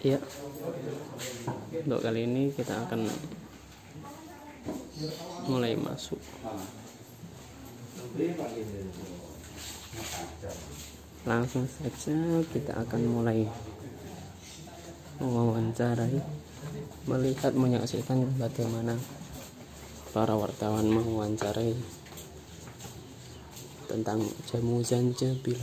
Ya, untuk kali ini kita akan mulai masuk. Langsung saja kita akan mulai mewawancarai, melihat, menyaksikan bagaimana para wartawan mewawancarai tentang jamu zanjabil.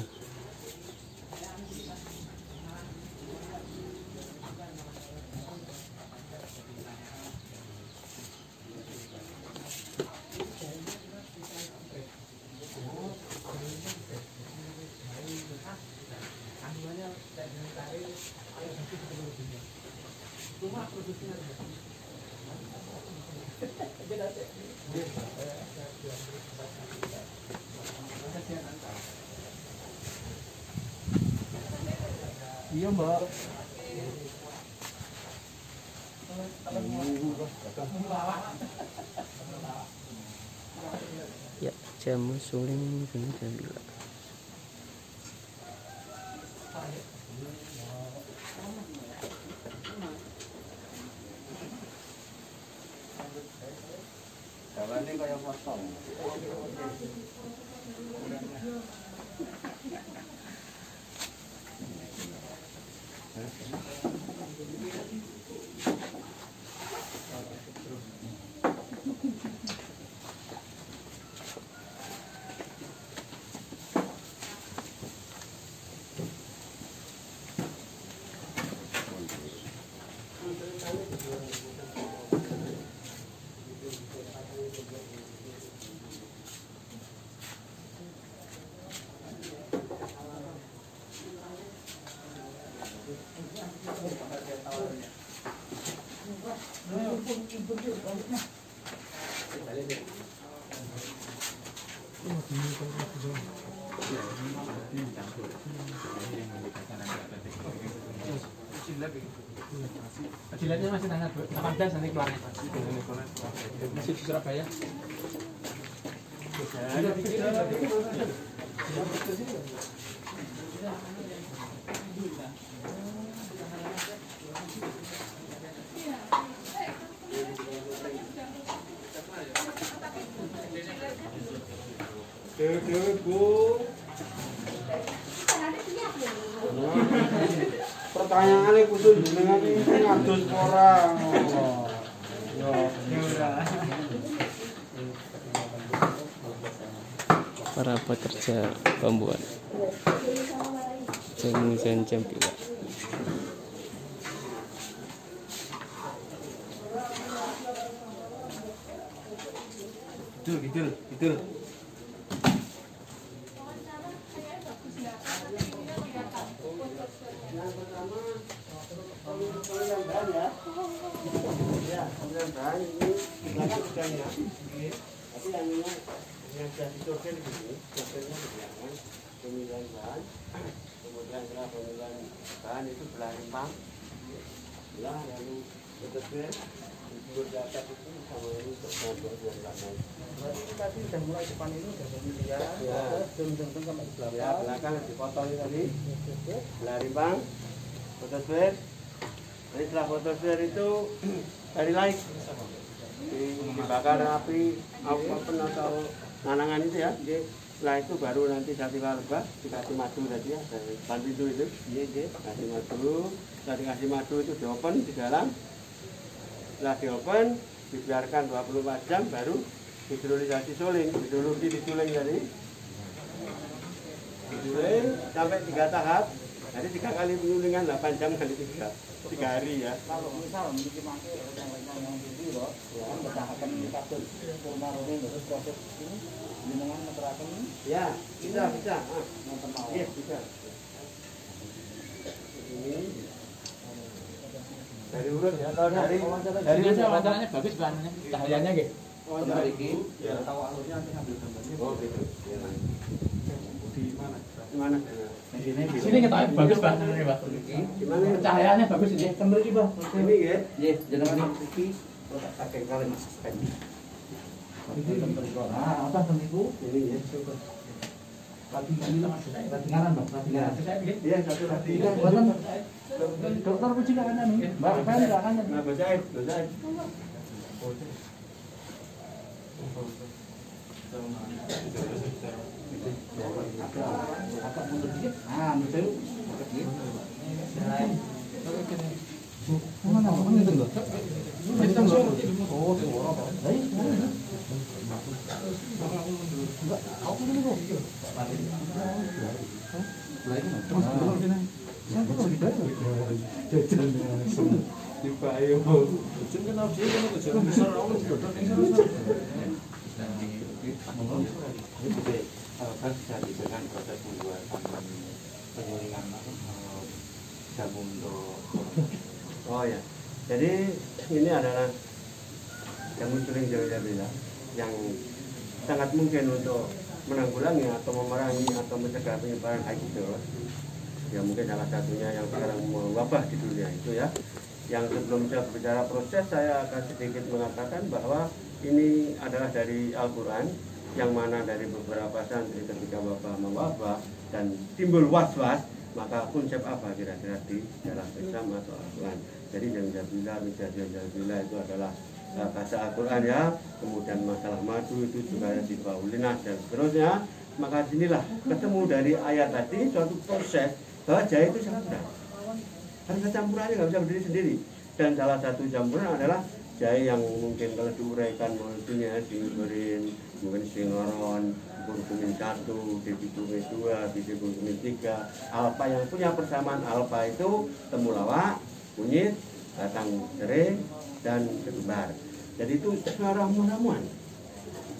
Iya Mbak. Ya, jamu suling zanjabil. Jalannya kayak kosong. Jilatnya masih tanggal 18 nanti keluarnya masih di Surabaya. Dewe Bu. Pertanyaannya khusus jenengan iki ngadus ora. Para pekerja pembuat jamu zanjabil. Gitu. Pemilihan bahan, kemudian setelah pemilihan bahan itu belah rimpang, belah lalu betul berdata itu sama ini untuk bahan lain. Berarti tadi sudah mulai depan ini sudah pemilihan, jam sampai di belakang. Ya, belakang dipotong tadi, belah rimpang, fotosfer. Jadi setelah fotosfer itu dari laik dibakar api open atau nanangan itu ya. Setelah itu baru nanti satu warga dikasih madu tadi ya, depan pintu itu. Kasih madu, setelah dikasih madu itu di open di dalam. Setelah di open dibiarkan 24 jam baru hidrolisasi suling, hidrologi disuling tadi. Disuling sampai 3 tahap. Jadi 3 kali penyulingan 8 jam kali 3 hari ya. Kalau misal memiliki mangke yang tinggi loh, bertahapan kasus formalin terus proses ini dengan meterakan ini. Ya, bisa. Yes, bisa. Ini dari urut ya, kalau dari wawancaranya bagus bahannya, cahayanya gitu. wawancara ini ya tahu alurnya nanti ambil gambarnya. Oh gitu. Di mana? Di mana? Di sini kita bagus bahannya Pak. Di mana? Cahayanya bagus ini. Kembali di bawah. Ini ya. Iya, jenengan iki pakai kali Mas Pen. Nah, apa seminggu? Ini ya. Ngaran Pak, ngaran. Iya, satu lagi. Buatan dokter puji kan nih. Mbak Fen enggak kan. Nah, bacain. Agak mundur dikit. Ah, mundur. Mana apa itu enggak? Itu enggak. Oh, suara Pak. Baik. Enggak, aku dulu. Lagi Mas dulu sini. Saya tuh lebih baik. Jajan langsung dipayo. Jajan kan harus ini kan jajan besar aku dodol ning sana. Kan bisa diberikan proses pembuatan pengulingan jamu untuk Oh ya, jadi ini adalah jamu suling Jawa yang sangat mungkin untuk menanggulangi atau memerangi atau mencegah penyebaran HIV/AIDS. Ya mungkin salah satunya yang sekarang mewabah di dunia itu ya. Yang sebelum saya berbicara proses, saya akan sedikit mengatakan bahwa ini adalah dari Al-Quran, yang mana dari beberapa santri ketika wabah mewabah dan timbul was-was, maka konsep apa kira-kira di dalam Islam atau Al-Quran. Jadi Jamjabila itu adalah bahasa Al-Quran ya. Kemudian masalah madu itu juga ada di Paulinas dan seterusnya. Maka sinilah ketemu dari ayat tadi suatu proses bahwa jahe itu sangat berat. Harus ada campurannya, nggak bisa berdiri sendiri. Dan salah satu campuran adalah jahe yang mungkin kalau diuraikan molekulernya singurin, mungkin singoron, kurkumin 1, dibitumin 2, bitumin 3, alfa yang punya persamaan alfa itu temulawak, kunyit, batang serai, dan ketumbar. Jadi itu ramuan-ramuan.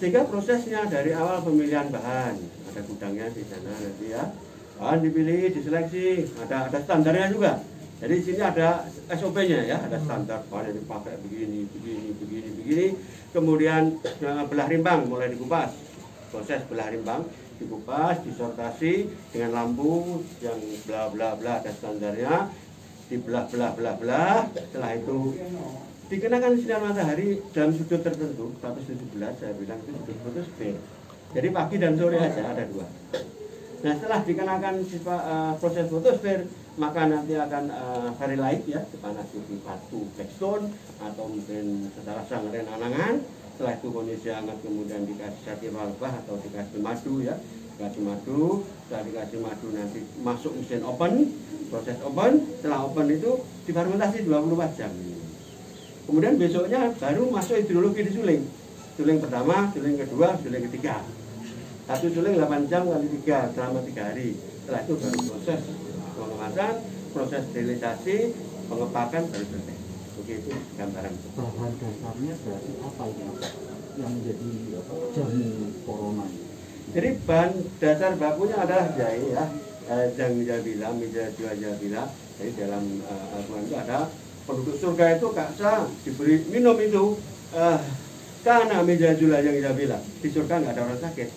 Sehingga prosesnya dari awal pemilihan bahan, ada gudangnya di sana nanti ya. Bahan dipilih, diseleksi, ada standarnya juga. Jadi di sini ada SOP-nya ya, ada standar bahan yang dipakai begini. Kemudian belah rimbang mulai dikupas. Proses belah rimbang dikupas, disortasi dengan lampu yang bla bla bla, ada standarnya. Dibelah. Setelah itu dikenakan sinar matahari dalam sudut tertentu, 117 saya bilang itu sudut fotosfer. Jadi pagi dan sore aja ada 2. Nah setelah dikenakan proses fotosfer, maka nanti akan very light ya, dipanasi di batu blackstone atau mungkin setelah sangren anangan. Setelah itu kondisi hangat kemudian dikasih satir walbah atau dikasih madu ya, dikasih madu. Setelah dikasih madu nanti masuk mesin open, proses open. Setelah open itu difermentasi 24 jam. Kemudian besoknya baru masuk hidrologi di suling. Suling pertama, suling kedua, suling ketiga. Satu suling 8 jam kali 3 selama 3 hari. Setelah itu baru proses pengemasan, proses sterilisasi, pengepakan baru selesai. Begitu gambaran. Bahan dasarnya berarti apa itu yang menjadi jamu corona? Jadi bahan dasar bakunya adalah jahe ya, Jamjabila, Mijajabila. Jadi dalam Al-Quran itu ada penduduk surga itu kaksa diberi minum itu karena Mijajula yang Jamjabila. Di surga nggak ada orang sakit.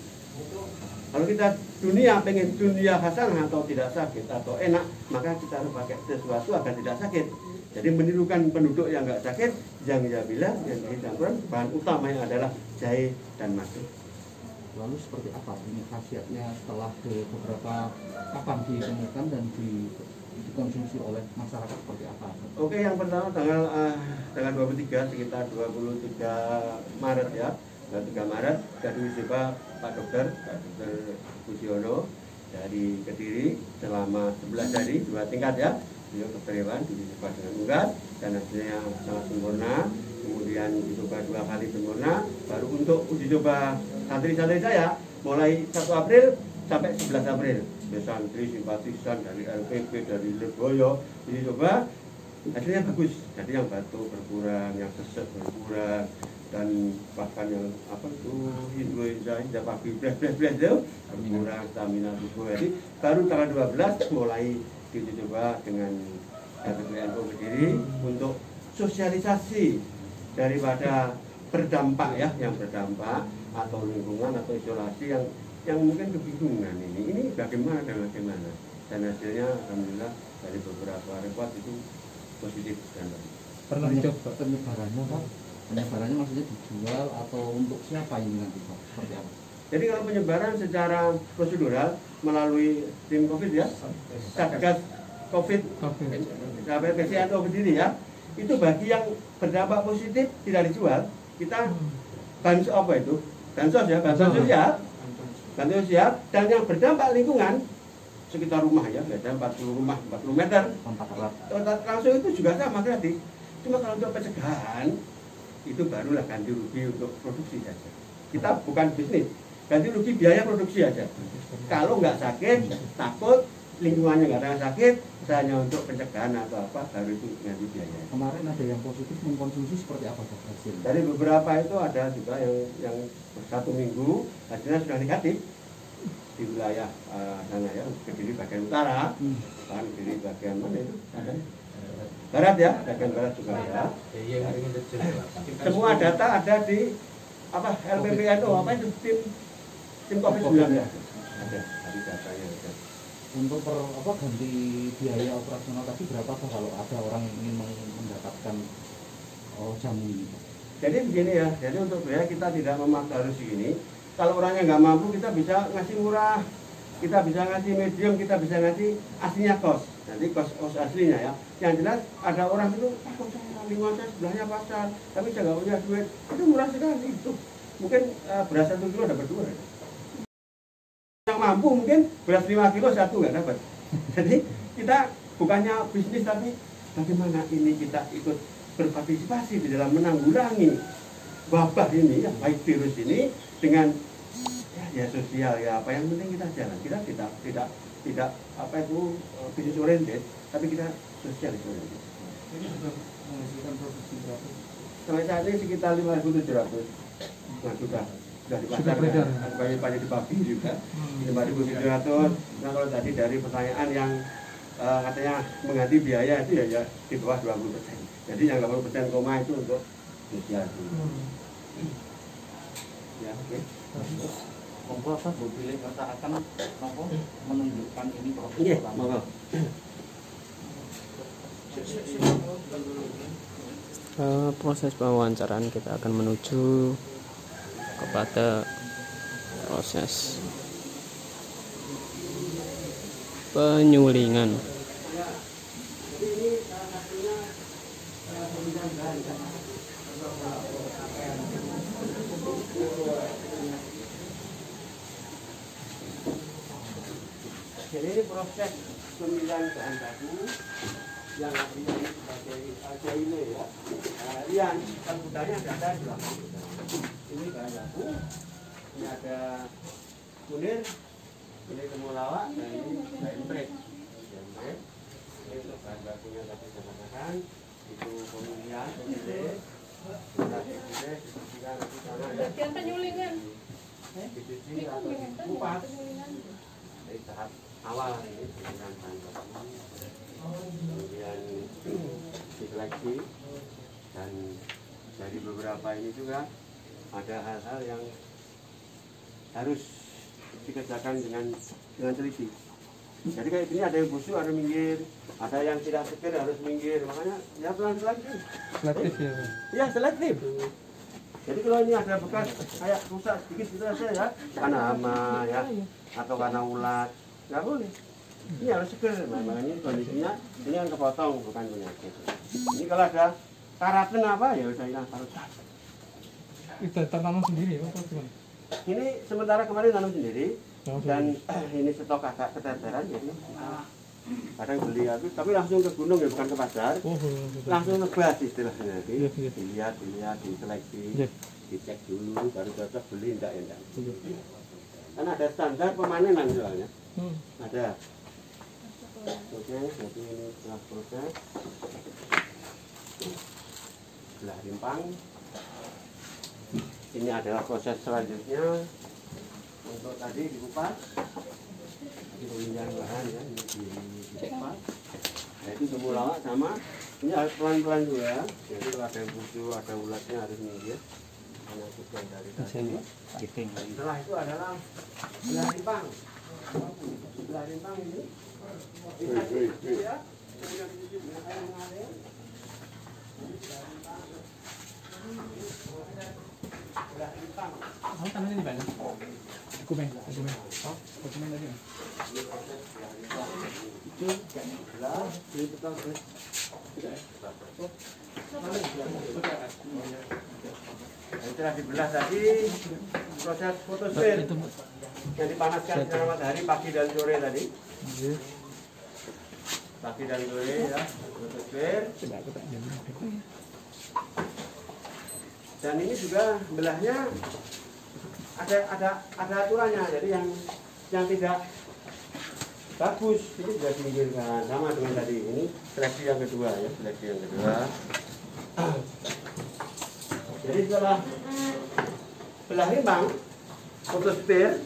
Kalau kita dunia pengen dunia hasanah atau tidak sakit atau enak, maka kita harus pakai sesuatu agar tidak sakit. Jadi menirukan penduduk yang nggak sakit, Jamjabila yang dicampurkan bahan utamanya adalah jahe dan madu. Lalu seperti apa ini khasiatnya setelah beberapa kapan ditemukan dan dikonsumsi oleh masyarakat seperti apa? Oke, yang pertama tanggal 23 sekitar 23 Maret ya. 23 Maret dari Ujiba Pak Dokter Pusiono dari Kediri selama 11 hari 2 tingkat ya. Beliau dokter hewan dicoba dengan unggat dan hasilnya sangat sempurna. Kemudian dicoba 2 kali sempurna. Baru untuk uji coba santri-santri saya mulai 1 April sampai 11 April. Santri simpatisan dari LPP dari Lirboyo ini coba hasilnya bagus. Jadi yang batuk berkurang, yang sesek berkurang, dan bahkan yang apa itu influenza pagi bleh itu berkurang stamina tubuh. Jadi baru tanggal 12 mulai dicoba dengan RPPNU Kediri untuk sosialisasi daripada berdampak ya, yang berdampak atau lingkungan atau isolasi yang mungkin kebingungan ini bagaimana dan bagaimana, dan hasilnya alhamdulillah dari beberapa report itu positif dan baik. Pernah dicoba penyebarannya Pak? Penyebarannya maksudnya dijual atau untuk siapa ini nanti Pak? Seperti apa? Jadi kalau penyebaran secara prosedural melalui tim COVID ya, Satgas COVID, PCNO berdiri ya, itu bagi yang berdampak positif tidak dijual, kita bansos apa itu? Bansos ya, bansos sosial, dan yang berdampak lingkungan sekitar rumah ya, ada 40 rumah, 40 meter, langsung itu juga sama gratis. Cuma kalau untuk pencegahan itu barulah ganti rugi untuk produksi saja. Kita bukan bisnis, ganti rugi biaya produksi aja. Kalau nggak sakit, takut lingkungannya nggak ada yang sakit, hanya untuk pencegahan atau apa, baru itu ganti biaya. Kemarin ada yang positif mengkonsumsi seperti apa Pak hasil? Dari beberapa itu ada juga yang 1 minggu hasilnya sudah negatif di wilayah sana ya, Kediri bagian utara, kan Kediri bagian mana itu? Ada. Barat ya, bagian barat juga ada. Semua data ada di apa LPPNO apa itu tim COVID-19 ya. Ada dari datanya ada. Untuk ganti biaya operasional tadi berapa Pak kalau ada orang yang ingin mendapatkan jamu ini Pak? Jadi begini ya, jadi untuk biaya kita tidak memaksa harus segini. Kalau orangnya nggak mampu kita bisa ngasih murah, kita bisa ngasih medium, kita bisa ngasih aslinya kos. Nanti kos aslinya ya. Yang jelas ada orang itu, kok saya lingkungan saya sebelahnya pasar, tapi saya nggak punya duit. Itu murah sekali itu. Mungkin beras 1 kilo dapat 2. Yang mampu mungkin beras 5 kilo 1 nggak dapat. Jadi kita bukannya bisnis tapi bagaimana ini kita ikut berpartisipasi di dalam menanggulangi wabah ini ya, baik virus ini dengan ya sosial ya, apa yang penting kita jalan. Kita tidak apa itu bisnis oriented, tapi kita sosial oriented. Ini sudah menghasilkan produksi berapa? Sampai saat ini sekitar 5.700. Nah sudah dipasarkan, banyak dibagi juga 5.700. Nah kalau tadi dari pertanyaan yang katanya mengganti biaya itu ya di bawah 20%. Jadi yang 80% koma itu untuk sosial. Ya oke. Monggo Pak Bu Bilih akan menunjukkan ini proses Iya, pertama. monggo. Proses pewawancaraan kita akan menuju kepada proses penyulingan. Jadi ini proses pemilihan bahan baku yang artinya sebagai AJILE ya. Yang kebutuhannya ada di belakang. Ini bahan baku, ini ada kunir, ini temulawak, dan ini jempret. Ini untuk bahan bakunya tadi saya katakan, itu pemilihan, pemilih, dibersihkan nanti sana ya. Penyulingan. Dicuci atau dikupas. Dari tahap awal ini pemilihan bahan baku, kemudian diseleksi, dan dari beberapa ini juga ada hal-hal yang harus dikerjakan dengan teliti. Jadi kayak gini ada yang busuk harus minggir, ada yang tidak seger harus minggir, makanya ya pelan-pelan sih. Selektif ya. Iya selektif. Jadi kalau ini ada bekas kayak rusak sedikit gitu aja ya, karena hama ya, atau karena ulat, nggak boleh. Ini harus seger, makanya ini kondisinya ini yang kepotong bukan penyakit. Ini kalau ada karaten apa ya udah hilang taruh. Itu tertanam sendiri ya Pak? Ini sementara kemarin tanam sendiri dan ini stok agak keteteran jadi kadang beli habis tapi langsung ke gunung ya bukan ke pasar. Langsung nebas istilahnya. Dilihat, diseleksi, dicek dulu baru cocok beli enggak ya enggak. Kan ada standar pemanenan soalnya. Ada. Oke, jadi ini setelah proses belah rimpang. Ini adalah proses selanjutnya untuk tadi dikupas, di pemilihan bahan ya, ini dikupas. Nah itu temulawak sama, ini harus pelan-pelan juga. Jadi kalau ada yang busuk, ada ulatnya harus minggir. Karena sudah dari tadi. Setelah itu adalah belah rimpang. Belah rimpang ini dicuci ya, kemudian dicuci dengan air mengalir. Kamu tanahnya di mana? Dokumen. Oh, dokumen tadi. Itu belah, ini betul terus. Setelah dibelah tadi, proses fotosfer yang dipanaskan sinar matahari pagi dan sore tadi. Pagi dan sore ya, fotosfer. Dan ini juga belahnya ada aturannya, jadi yang tidak bagus itu sudah diinginkan sama dengan tadi. Ini seleksi yang kedua ya, seleksi yang kedua. Jadi setelah belah rimbang fotosfer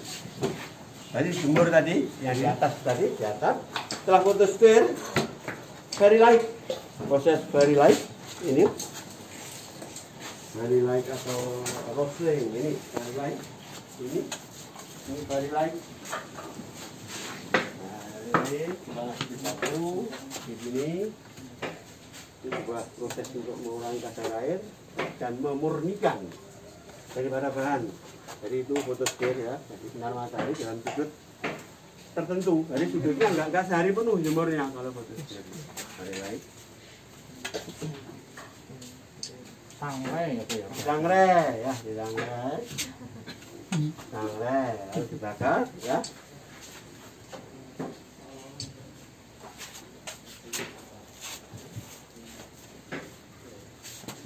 tadi jemur tadi yang di atas setelah fotosfer very light, proses very light ini very light atau roasting ini very light ini very light. Nah, ini kita di satu di sini itu buat proses untuk mengurangi kadar air dan memurnikan daripada bahan. Jadi itu fotosfer ya, jadi sinar matahari dalam sudut tertentu. Jadi sudutnya enggak sehari penuh jemurnya kalau fotosfer. Very light. Sangrai gitu ya. Sangrai ya, disangrai. Sangrai harus dibakar ya.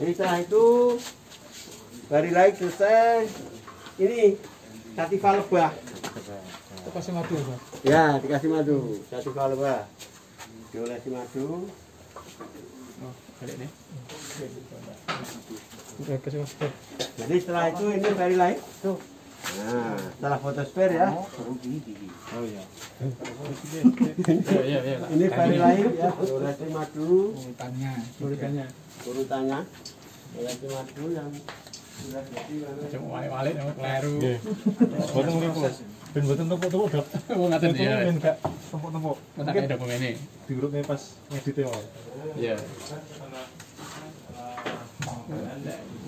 Jadi setelah itu very light selesai. Ini sativa lebah. Kasih madu, Pak. Ya, dikasih madu. Sativa lebah. Diolesi madu. Oh, balik nih. Kasih madu. Jadi setelah itu ini very light. Tuh. Nah, setelah fotosfer ya. Oh iya. Iya. Ini very light ya. Diolesi madu. Urutannya. Diolesi madu yang sudah jadi. Cuma walik sama kleru. Boten niku. Ben boten tumpuk-tumpuk, Dok. Oh, ngaten ya. Ben gak tumpuk-tumpuk. Tak ada dokumennya. Diurutne pas ngedit wae. Iya.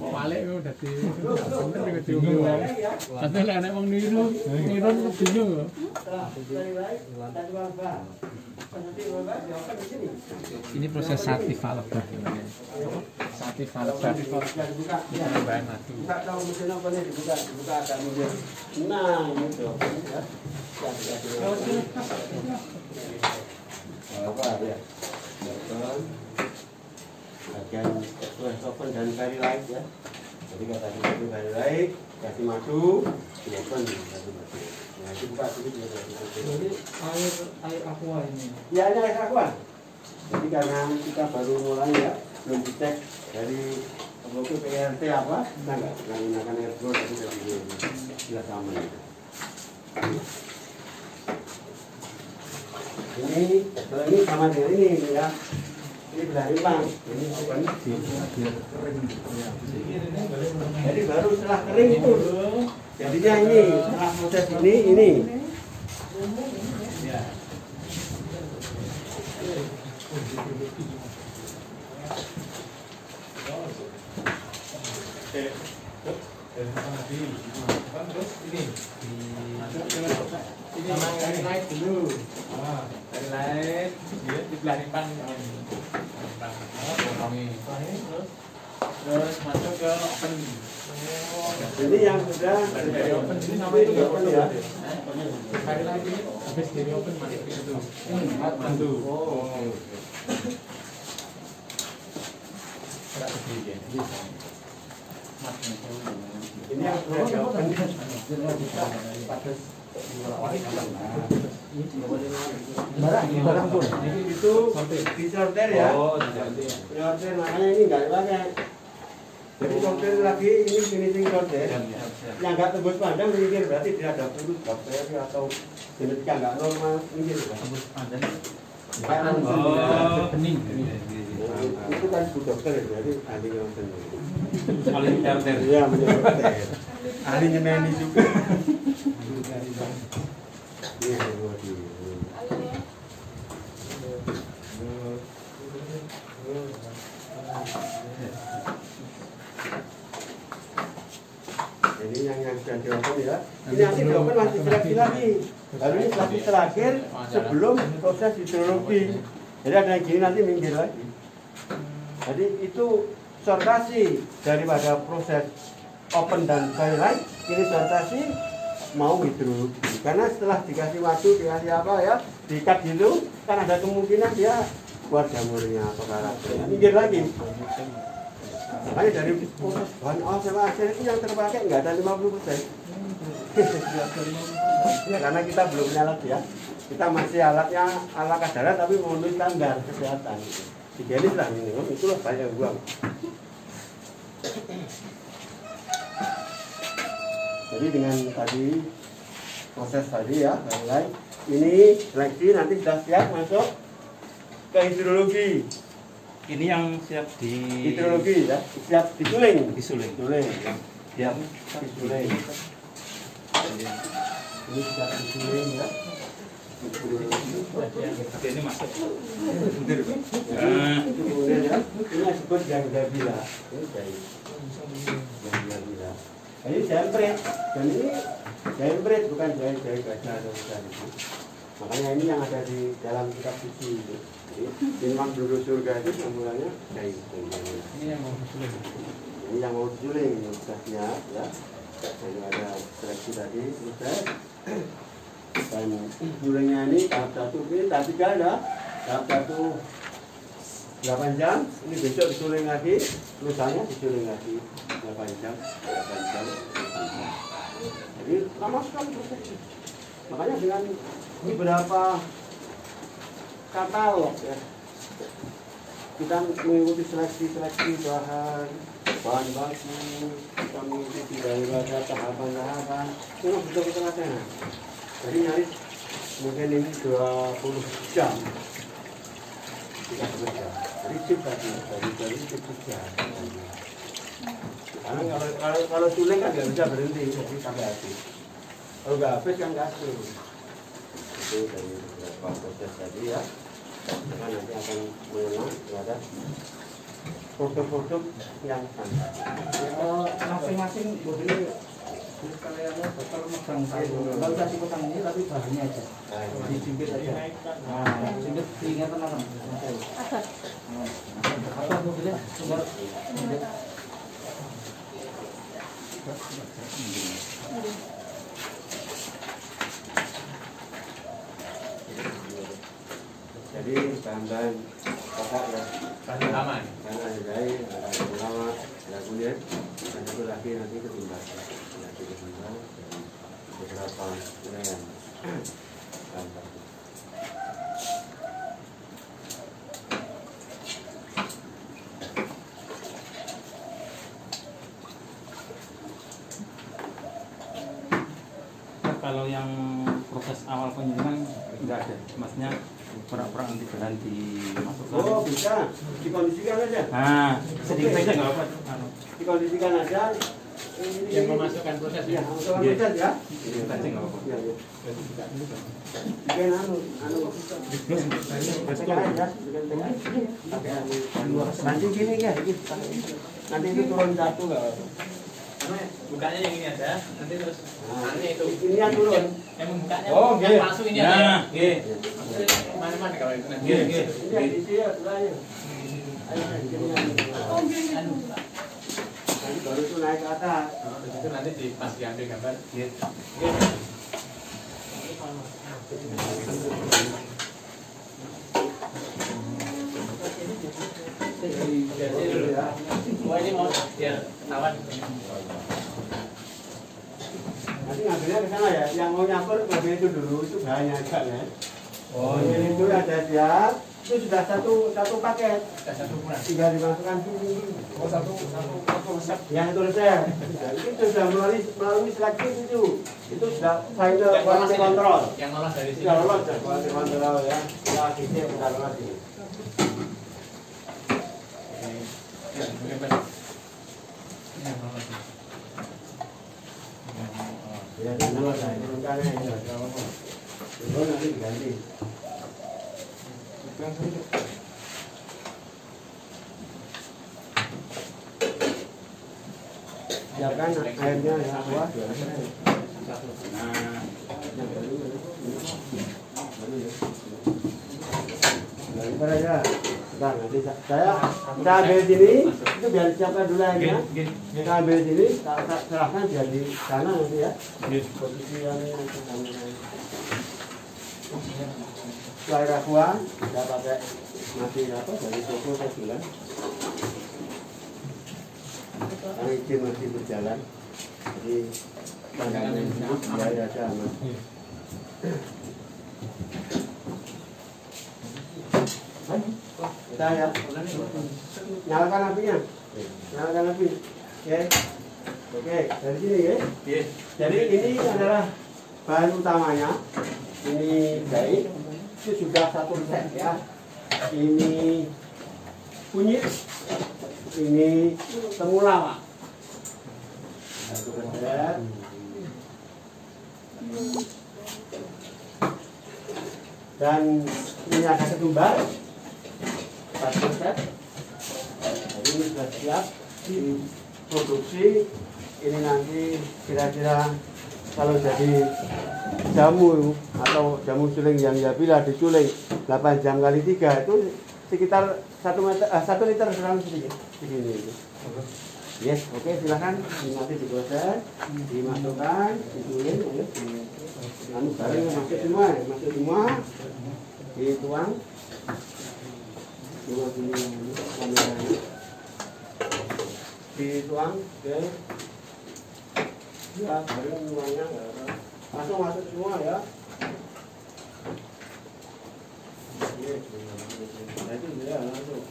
Walik kok dadi bener kok diunggah wae. Padahal lek ana wong niru bingung. Ini proses sativa lebah. Sativa lebah. Bahan madu. Buka tahu mesin apa nih dibuka agak minggir. Nah, gitu ya. Apa ya? Bagian oven dan very light ya. Jadi kata itu very light, kasih madu, oven kasih madu. Nah, itu buka sedikit ya. Jadi air aqua ini. Ya, ini air aqua. Jadi karena kita baru mulai ya, belum dicek dari PRT apa, kita nggak menggunakan air flow, tapi dari sudah sama gitu. Ini, kalau ini sama dengan ini ya. Ini belah rimbang, ini open. Jadi baru setelah kering itu, jadinya ini setelah proses ini. Sama very light dulu. Very light. Di belah rimbang. Terus masuk ke oven. Jadi yang sudah Dari oven ini sama itu itu open ya. Very light ini habis dari oven masuk ke situ. Madu. Oh. Enggak begini. Ini yang sudah di open. Barang pun. Itu disorter ya. Oh, disorter. Disorter makanya ini nggak dipakai. Jadi sorter lagi ini finishing sorter. Yang nggak tembus pandang mikir berarti dia ada virus bakteri atau genetika nggak normal mikir. Tembus pandan. Oh, bening. Itu kan bu dokter ya, jadi ahli nonton. Paling terter. Iya menyorter. Ahli nyemeni juga. Iya, waduh. sudah diopen ya. Ini nanti diopen masih seleksi lagi. Lalu ini seleksi terakhir sebelum proses hidrologi. Jadi ada yang gini nanti minggir lagi. Jadi itu sortasi daripada proses open dan twilight. Ini sortasi mau hidrologi. Karena setelah dikasih madu, dikasih apa ya, diikat gitu, kan ada kemungkinan dia keluar jamurnya atau karakternya. Minggir lagi. Makanya dari proses bahan awal sama akhir itu yang terpakai nggak ada 50%. Ya, karena kita belum punya alat ya. Kita masih alatnya ala kadaran tapi memenuhi standar kesehatan. Higienis lah minimum, itulah banyak buang. Jadi dengan tadi proses tadi ya, mulai ini seleksi nanti sudah siap masuk ke hidrologi. Ini yang siap di Hidrologi ya, siap disuling. disuling. Disuling ya. Siap Disuling. Ini siap disuling ya. Oke, ini masuk. Itu kemudian ya, ini yang disebut gangga-bila. Ini jahit. Gangga-bila. Ini jempret. Dan ini jempret bukan jahit-jahit gajah atau bukan itu. Makanya ini yang ada di dalam kitab suci itu. Memang penduduk surga itu semulanya jahit. Ini yang mau disuling. Ini yang mau disuling, ini sudah siap ya. Jadi ada seleksi tadi selesai. Dan sulingnya ini tahap 1 ini tahap 3 ada. Tahap 1 8 jam, ini besok disuling lagi, lusanya disuling lagi 8 jam, 8 jam. Jadi lama sekali prosesnya. Makanya dengan beberapa katalog ya, kita mengikuti seleksi bahan baku, kita mengikuti daripada tahapan-tahapan, itu betul ketelatenan. Jadi nyaris mungkin ini 20 jam kita bekerja. Jadi sip tadi, dari sip kerja. Karena kalau suling kan nggak bisa berhenti, jadi sampai habis. Kalau nggak habis kan kasur. Itu dari beberapa proses tadi ya. Kita nanti akan mengenang ada produk-produk yang standar. Masing-masing ini kaliannya bakal megang satu. Kalau kasih petang ini tapi bahannya aja. Dijepit aja. Nah, jepit diingatkan orang. Apa mobilnya? Sumber. Jadi bahan-bahan pokok ya. Bahan aman. Karena ada ulama, ada kulit, dan itu lagi nanti ketimbang. Nanti ketimbang beberapa wilayah. Kalau yang proses awal penyulingan enggak ada, maksudnya pura-pura nanti jalan dimasukkan. Oh bisa, dikondisikan aja. Nah, sedikit aja nggak apa. Dikondisikan aja. Yang memasukkan proses Ya, ya. masukkan proses ya. Sedikit aja nggak apa. Iya, iya. Bikin tekan ya, bikin tekan. Pakai nanti gini ya, nanti itu turun satu nggak apa. Bukanya yang ini ada, nanti terus aneh itu. Ini yang turun. Yang membukanya Oh, yang masuk ini ada. Nah, nggih. Mana-mana kalau itu nanti. Nggih, nggih. Ini di sini ya, turunnya. Ayo, Anu, nanti baru itu naik ke atas. itu nanti pas diambil gambar. Nggih. Biasanya dulu ya. Semua ini mau biar ketahuan. Nanti ngambilnya ke sana ya. Yang mau nyampur mobil itu dulu, itu bahaya agak ya. Oh, ini itu ada siap. Itu sudah satu paket. Sudah satu bulan. Tinggal dimasukkan sini. Oh, satu resep. Ya itu resep. Itu sudah melalui seleksi itu. Itu sudah final quality control. Yang lolos dari sini. Sudah lolos ya quality control ya. Ya sini sudah lolos ini. Ya, mungkin Pak. Ini yang lolos. Ya, lolos ya. Turunkannya ini. Turun nanti diganti. siapkan airnya ya buah. Nah, aja. Nah, nanti saya ambil sini, itu biar disiapkan dulu airnya. Kita ambil sini, kita serahkan biar di sana nanti ya. Posisi yang air aqua, kita pakai masih apa dari toko saya bilang. Ini masih berjalan, jadi tangannya ya ada aman. Kita ya, nyalakan apinya, nyalakan api, oke, dari sini ya. Jadi ini adalah bahan utamanya, ini jahit, itu sudah 1 set ya. Ini kunyit, ini temulawak. 1 set. Dan ini ada ketumbar 1 set. Jadi ini sudah siap diproduksi. Ini nanti kira-kira kalau jadi jamu atau jamu suling yang ya bila disuling 8 jam kali 3 itu sekitar 1 liter kurang sedikit segini. Yes, oke, silakan nanti diproses, dimasukkan, disuling, masuk semua, dituang, dituang, oke, ya, baru nuangnya, masuk semua ya. Itu dia langsung.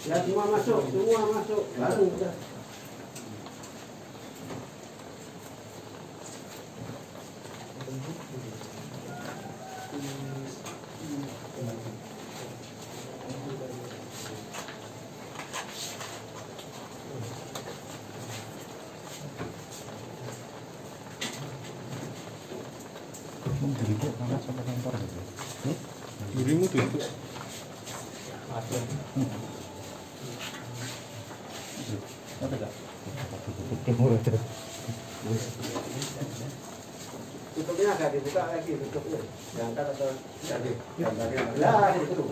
Ya semua masuk, baru udah. Dirimu tuh itu. Apa dah? Tutupnya agak dibuka lagi, tutupnya. Diangkat atau jadi gambarnya. Lah, itu.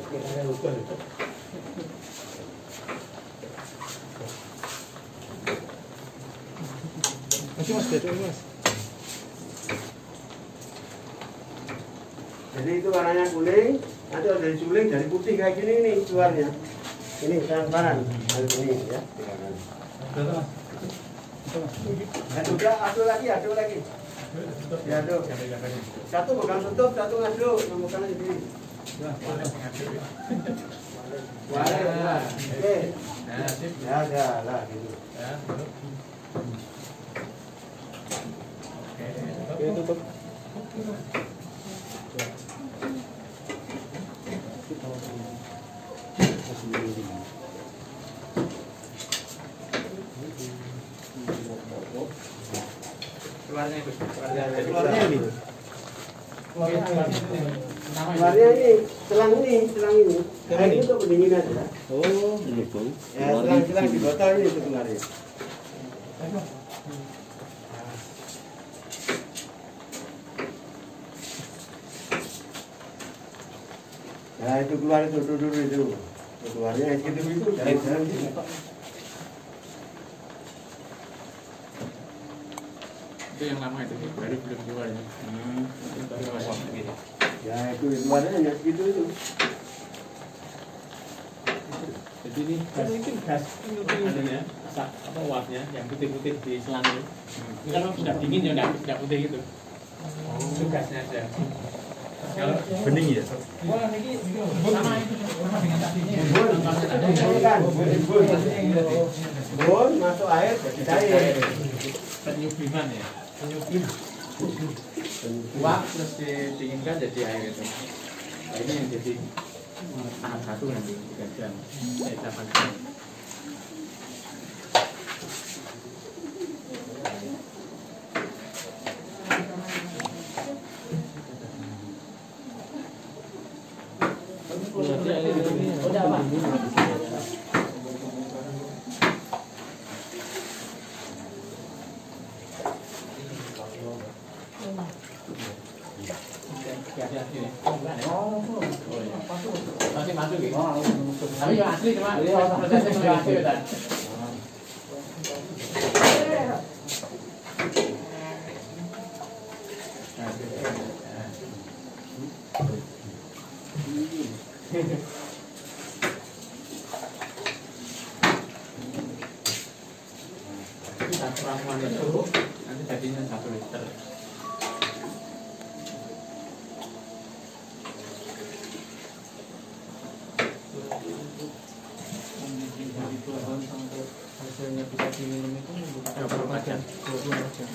Masih Mas, betul Mas. Jadi itu warnanya kuning, nanti udah disuling dari putih kayak gini nih keluarnya. Ini transparan, ini ya. Aduk lagi. Diaduk. Satu bukan tutup, satu ngaduk, bukan ini. Wah, oke. Ya, lah gitu. Oke, tutup. Keluarnya ini. Keluarnya ini, selang ini. Air itu untuk pendinginan ya. Oh, ini pun. Ya, selang di botol ini itu keluarnya. Nah itu keluar itu dulu itu. Keluarnya itu jalan sini. Itu yang lama itu baru belum keluar ya. Baru masuk gitu. Ya itu keluarnya hanya segitu itu. Jadi ini mungkin gas anunya, apa uapnya yang putih-putih di selang itu. Ini kalau sudah dingin ya tidak putih gitu. Itu gasnya aja. Kalau Bening ya? wah ini sama itu sama dengan tadinya. Bun masuk air jadi cair. Penyubiman ya. Uap terus didinginkan jadi air itu. Nah, ini yang jadi tahap 1 nanti 3 jam. 8 jam. Udah, Pak. Masih masuk gitu. Tapi yang asli cuma prosesnya belum asli kan. Satu ramuan itu nanti jadinya 1 liter. Hasilnya bisa diminum itu membutuhkan berapa jam? 24 jam.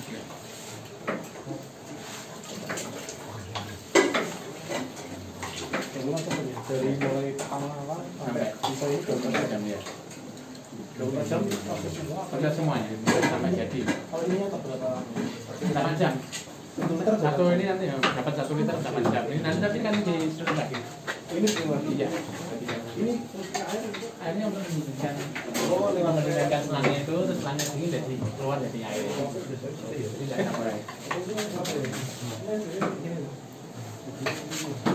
Dari mulai awal sampai bisa itu 24 jam ya. 24 jam proses semua. Proses semuanya sampai jadi. Kalau ini apa berapa? 8 jam. 1 liter Satu ini nanti ya, dapat 1 liter 8 jam. Ini nanti tapi kan disuruh lagi. ini keluar. Iya. Ini Airnya untuk menjadikan lewat menjadikan selangnya itu, terus selangnya ini jadi keluar dari air. Jadi tidak campur air.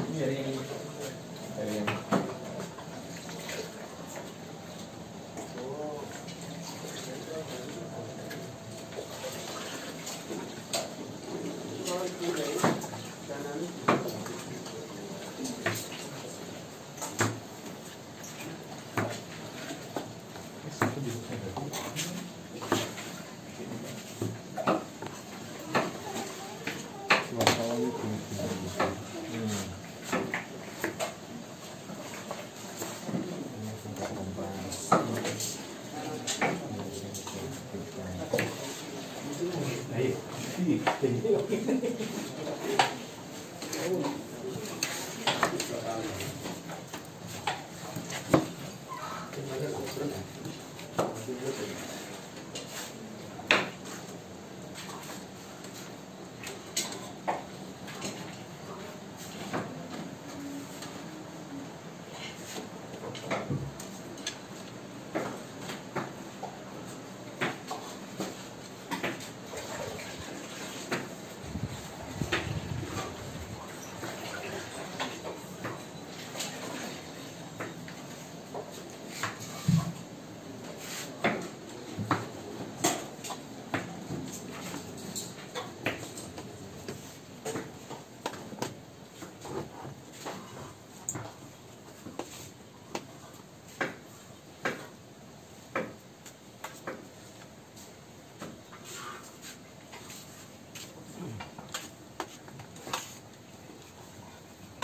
Ini dari yang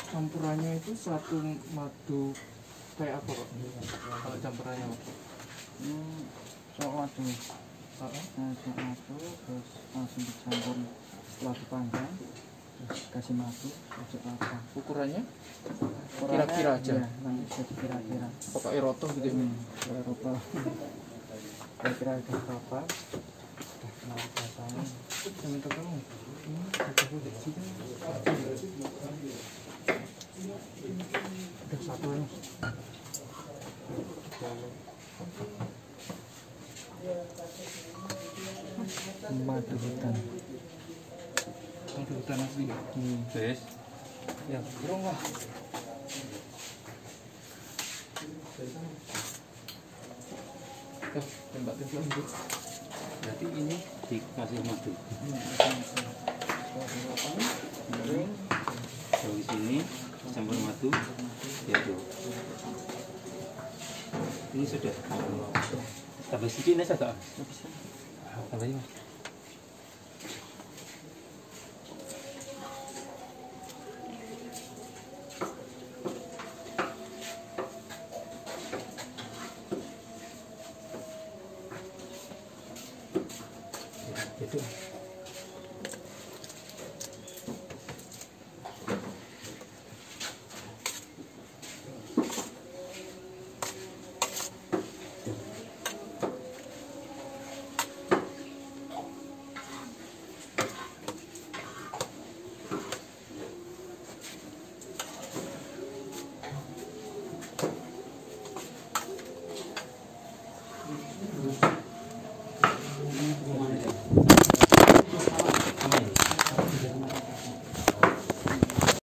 campurannya itu satu madu kayak apa Pak? Kalau campurannya Pak? Sok madu, sok madu, terus langsung dicampur ladu panjang, terus kasih madu, masuk apa? Ukurannya? Ukurannya, Kira-kira aja? Ya, nanti jadi kira-kira. Pakai roto gitu. Kalau rata, kira-kira ada berapa? Udah kenal rasanya. Jangan terlalu. Ini satu bulan sini. Udah satu ini. Madu hutan. Madu hutan asli. Terus Ya, kurang lah. Tembak-tembak itu. berarti ini dikasih madu. Dari sini campur madu, diaduk. Ini sudah. Tambah sedikit nih saja. Tambah ini mas.